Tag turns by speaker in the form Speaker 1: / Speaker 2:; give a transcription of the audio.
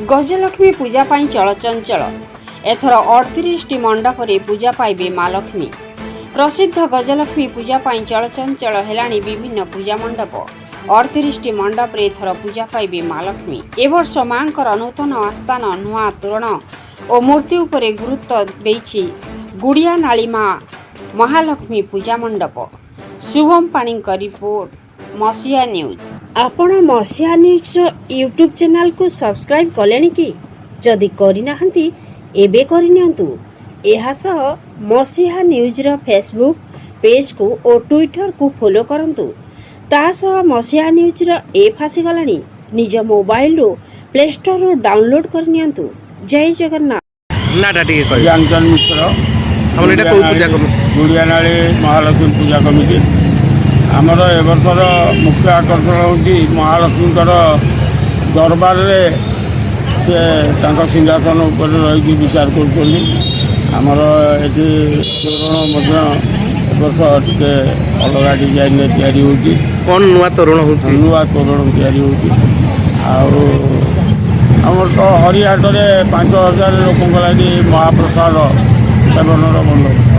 Speaker 1: गजलक्ष्मी पूजा पाई चलचंचल एथर 38 मंडपरे पूजा पाइबे माँ लक्ष्मी। प्रसिद्ध गजलक्ष्मी पूजा पाई चलचंचल हेलाणी विभिन्न पूजा मंडप 38 मंडप रे एथर पूजा पाइबे माँ लक्ष्मी। ए वर्ष मांकर नूतन आस्थान नुआ तोरण और मूर्ति उपरे गुरुत्व देइछि गुड़िया नाली माँ महालक्ष्मी पूजा मंडप। शुभम पाणी का रिपोर्ट मसीहा न्यूज। आपण मसीहा न्यूज यूट्यूब चैनल को सब्सक्राइब कलेनी कि जदि करिनाहंती एबे करिनियंतु। एहा सह मसीहा न्यूज रो फेसबुक पेज को और ट्विटर को फॉलो करंतु। ता सह मसीहा न्यूज रो ऐप आसी गलानी निज मोबाइल रो प्ले स्टोर रो डाउनलोड करनियंतु। जय जगन्नाथ।
Speaker 2: नाटा टिके कहि
Speaker 3: जानचंद मिश्र
Speaker 2: हमर एटा को पूजा कमिटी
Speaker 3: गुड़ियानाली महालक्ष्मी पूजा कमिटी आमर ए वर्षर मुख्य आकर्षण होची महालक्ष्मी दरबार से सिंहासन उपर रही विचार करमर ये तोरण वर्ष टे अलग डिजाइन या
Speaker 2: कौन नुआ तोरण हो
Speaker 3: नुआ तोरण आमर तो हरिहाट में 5000 लोक लगी महाप्रसाद सेवन बंदोबस्त।